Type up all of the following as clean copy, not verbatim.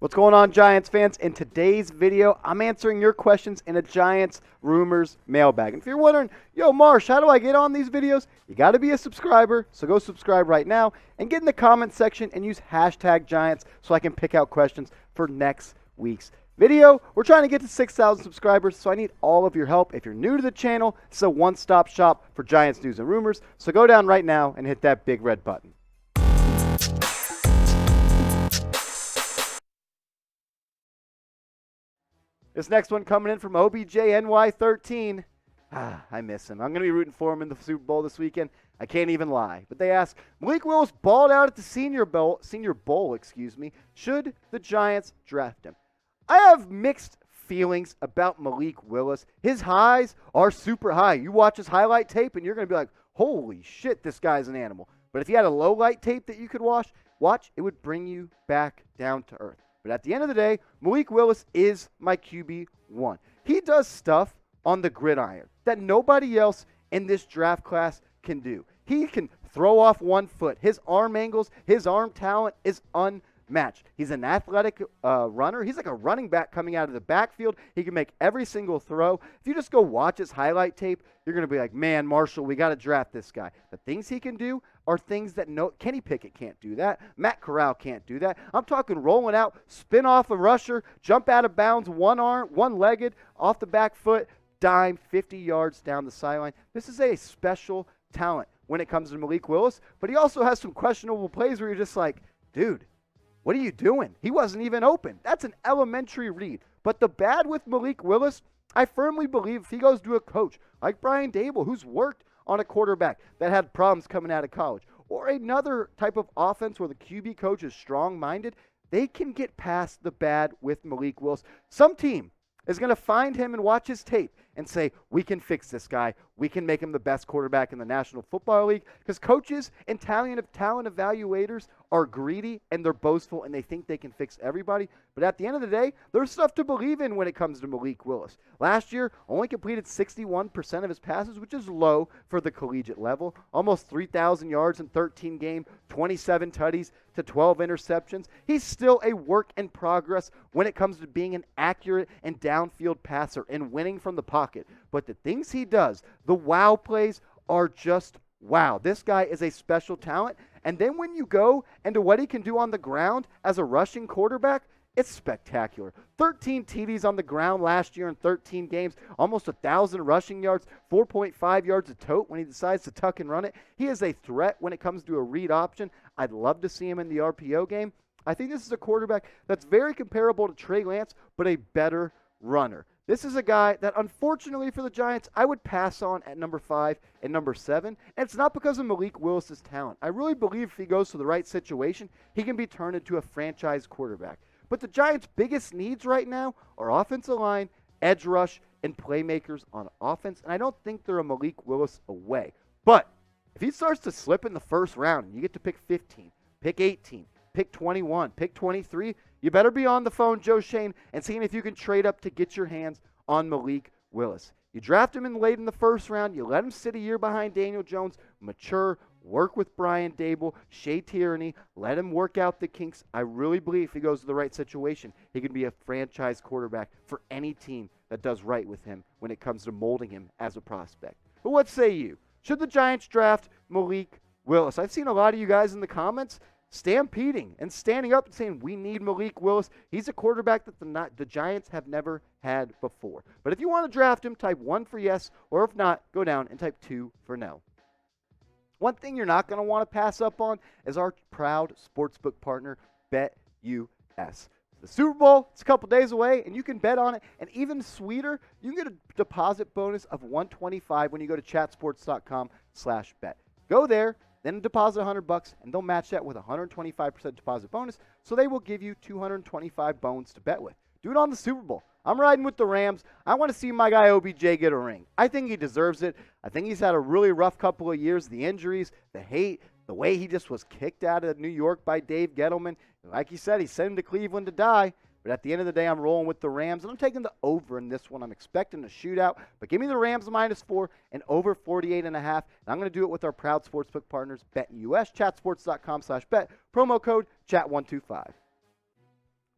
What's going on, Giants fans? In today's video, I'm answering your questions in a Giants rumors mailbag. And if you're wondering, yo, Marsh, how do I get on these videos? You got to be a subscriber, so go subscribe right now and get in the comment section and use hashtag Giants so I can pick out questions for next week's video. We're trying to get to 6,000 subscribers, so I need all of your help. If you're new to the channel, it's a one-stop shop for Giants news and rumors. So go down right now and hit that big red button. This next one coming in from OBJNY13. I miss him. I'm going to be rooting for him in the Super Bowl this weekend. I can't even lie. But they ask, Malik Willis balled out at the Senior Bowl, Should the Giants draft him? I have mixed feelings about Malik Willis. His highs are super high. You watch his highlight tape and you're going to be like, holy shit, this guy's an animal. But if you had a low light tape that you could watch, it would bring you back down to earth. But at the end of the day, Malik Willis is my QB1. He does stuff on the gridiron that nobody else in this draft class can do. He can throw off one foot. His arm angles, his arm talent is unmatched. He's an athletic runner. He's like a running back coming out of the backfield. He can make every single throw. If you just go watch his highlight tape, you're going to be like, man, Marshall, we got to draft this guy. The things he can do are things that Kenny Pickett can't do that. Matt Corral can't do that. I'm talking rolling out, spin off a rusher, jump out of bounds, one-legged, off the back foot, dime 50 yards down the sideline. This is a special talent when it comes to Malik Willis, but he also has some questionable plays where you're just like, dude, what are you doing? He wasn't even open. That's an elementary read. But the bad with Malik Willis, I firmly believe if he goes to a coach like Brian Daboll, who's worked on a quarterback that had problems coming out of college, or another type of offense where the QB coach is strong-minded, they can get past the bad with Malik Willis. Some team is going to find him and watch his tape and say, we can fix this guy. We can make him the best quarterback in the National Football League. Because coaches and talent evaluators are greedy and they're boastful and they think they can fix everybody. But at the end of the day, there's stuff to believe in when it comes to Malik Willis. Last year, only completed 61% of his passes, which is low for the collegiate level. Almost 3,000 yards in 13 games, 27 tutties to 12 interceptions. He's still a work in progress when it comes to being an accurate and downfield passer and winning from the pocket. But the things he does, the wow plays, are just wow. This guy is a special talent. And then when you go into what he can do on the ground as a rushing quarterback, it's spectacular. 13 TDs on the ground last year in 13 games, almost 1,000 rushing yards, 4.5 yards a tote when he decides to tuck and run it. He is a threat when it comes to a read option. I'd love to see him in the RPO game. I think this is a quarterback that's very comparable to Trey Lance, but a better runner. This is a guy that, unfortunately for the Giants, I would pass on at number 5 and number 7. And it's not because of Malik Willis' talent. I really believe if he goes to the right situation, he can be turned into a franchise quarterback. But the Giants' biggest needs right now are offensive line, edge rush, and playmakers on offense. And I don't think they're a Malik Willis away. But if he starts to slip in the first round and you get to pick 15, pick 18, pick 21, pick 23, you better be on the phone, Joe Shane, and seeing if you can trade up to get your hands on Malik Willis. You draft him in late in the first round. You let him sit a year behind Daniel Jones, mature, work with Brian Daboll, Shea Tierney, let him work out the kinks. I really believe if he goes to the right situation, he can be a franchise quarterback for any team that does right with him when it comes to molding him as a prospect. But what say you? Should the Giants draft Malik Willis? I've seen a lot of you guys in the comments stampeding and standing up and saying, we need Malik Willis. He's a quarterback that the Giants have never had before. But if you want to draft him, type 1 for yes, or if not, go down and type 2 for no. One thing you're not going to want to pass up on is our proud sportsbook partner, BetUS. The Super Bowl, it's a couple days away, and you can bet on it. And even sweeter, you can get a deposit bonus of $125 when you go to chatsports.com/bet. Go there, then deposit $100, and they'll match that with a 125% deposit bonus, so they will give you $225 bones to bet with. Do it on the Super Bowl. I'm riding with the Rams. I want to see my guy OBJ get a ring. I think he deserves it. I think he's had a really rough couple of years. The injuries, the hate, the way he just was kicked out of New York by Dave Gettleman. Like he said, he sent him to Cleveland to die. But at the end of the day, I'm rolling with the Rams, and I'm taking the over in this one. I'm expecting a shootout, but give me the Rams -4 and over 48.5. And I'm going to do it with our proud sportsbook partners, BetUS, chatsports.com/bet, promo code chat125.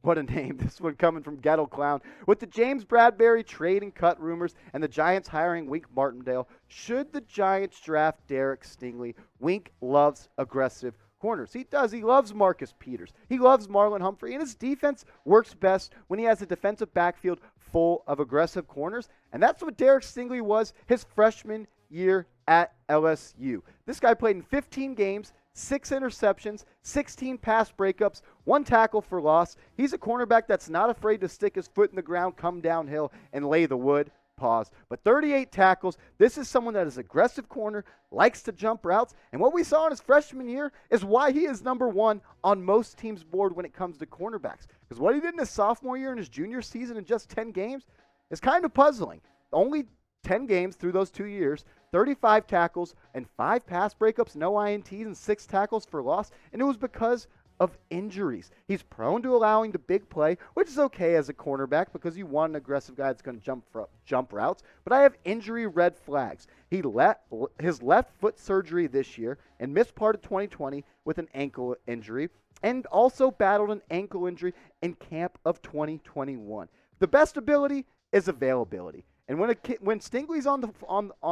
What a name. This one coming from Ghetto Clown. With the James Bradbury trade and cut rumors and the Giants hiring Wink Martindale, should the Giants draft Derek Stingley? Wink loves aggressive corners. He does. He loves Marcus Peters. He loves Marlon Humphrey. And his defense works best when he has a defensive backfield full of aggressive corners. And that's what Derek Stingley was his freshman year at LSU. This guy played in 15 games, 6 interceptions, 16 pass breakups, 1 tackle for loss. He's a cornerback that's not afraid to stick his foot in the ground, come downhill, and lay the wood. Pause. But 38 tackles. This is someone that is aggressive corner, likes to jump routes, and what we saw in his freshman year is why he is number 1 on most teams' board when it comes to cornerbacks. Because what he did in his sophomore year and his junior season in just 10 games is kind of puzzling. Only 10 games through those 2 years, 35 tackles and 5 pass breakups, no INTs, and 6 tackles for loss, and it was because of injuries. He's prone to allowing the big play, which is okay as a cornerback because you want an aggressive guy that's going to jump routes, but I have injury red flags. His left foot surgery this year and missed part of 2020 with an ankle injury, and also battled an ankle injury in camp of 2021. The best ability is availability. And when Stingley's on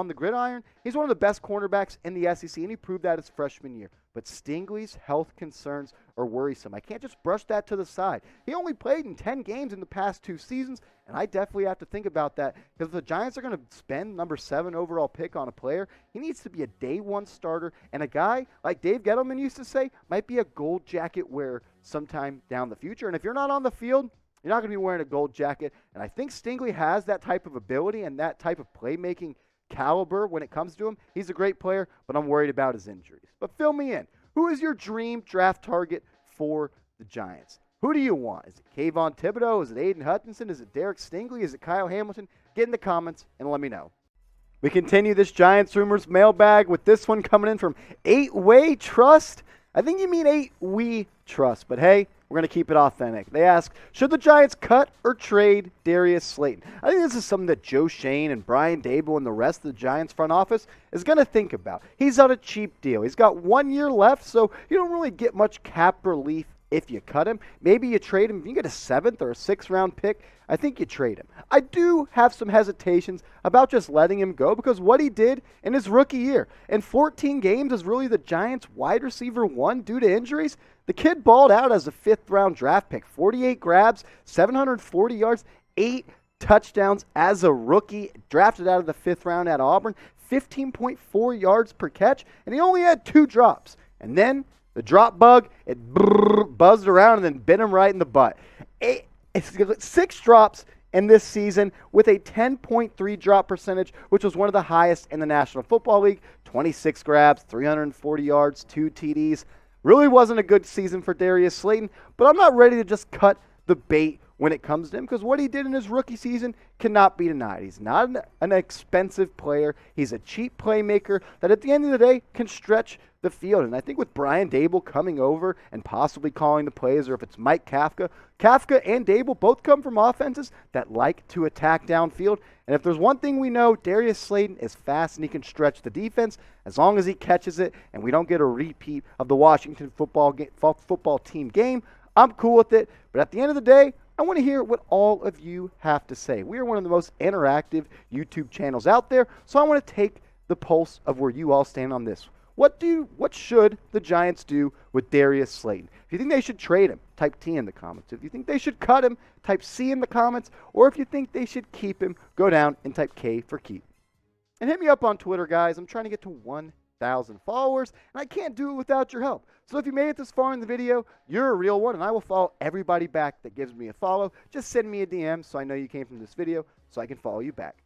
the gridiron, he's one of the best cornerbacks in the SEC, and he proved that his freshman year. But Stingley's health concerns are worrisome. I can't just brush that to the side. He only played in 10 games in the past 2 seasons, and I definitely have to think about that because if the Giants are going to spend number 7 overall pick on a player, he needs to be a day 1 starter, and a guy like Dave Gettleman used to say might be a gold jacket wearer sometime down the future. And if you're not on the field, you're not going to be wearing a gold jacket, and I think Stingley has that type of ability and that type of playmaking caliber when it comes to him. He's a great player, but I'm worried about his injuries. But fill me in. Who is your dream draft target for the Giants? Who do you want? Is it Kayvon Thibodeau? Is it Aiden Hutchinson? Is it Derek Stingley? Is it Kyle Hamilton? Get in the comments and let me know. We continue this Giants Rumors mailbag with this one coming in from 8-Way Trust. I think you mean 8-We Trust, but hey, we're going to keep it authentic. They ask, should the Giants cut or trade Darius Slayton? I think this is something that Joe Schoen and Brian Daboll and the rest of the Giants front office is going to think about. He's on a cheap deal. He's got 1 year left, so you don't really get much cap relief if you cut him. Maybe you trade him. If you get a 7th or a 6th round pick, I think you trade him. I do have some hesitations about just letting him go because what he did in his rookie year in 14 games is really the Giants wide receiver 1 due to injuries. The kid balled out as a 5th round draft pick, 48 grabs, 740 yards, 8 touchdowns as a rookie, drafted out of the 5th round at Auburn, 15.4 yards per catch, and he only had 2 drops. And then the drop bug, it buzzed around and then bit him right in the butt. 6 drops in this season with a 10.3 drop percentage, which was one of the highest in the National Football League. 26 grabs, 340 yards, 2 TDs. Really wasn't a good season for Darius Slayton, but I'm not ready to just cut the bait when it comes to him because what he did in his rookie season cannot be denied. He's not an expensive player. He's a cheap playmaker that at the end of the day can stretch the field. And I think with Brian Daboll coming over and possibly calling the plays, or if it's Mike Kafka and Daboll both come from offenses that like to attack downfield. And if there's one thing we know, Darius Slayton is fast and he can stretch the defense as long as he catches it and we don't get a repeat of the Washington football team game. I'm cool with it. But at the end of the day, I want to hear what all of you have to say. We are one of the most interactive YouTube channels out there, so I want to take the pulse of where you all stand on this. What should the Giants do with Darius Slayton? If you think they should trade him, type T in the comments. If you think they should cut him, type C in the comments. Or if you think they should keep him, go down and type K for keep. And hit me up on Twitter, guys. I'm trying to get to 1,000 followers, and I can't do it without your help. So if you made it this far in the video, you're a real one, and I will follow everybody back that gives me a follow. Just send me a DM so I know you came from this video so I can follow you back.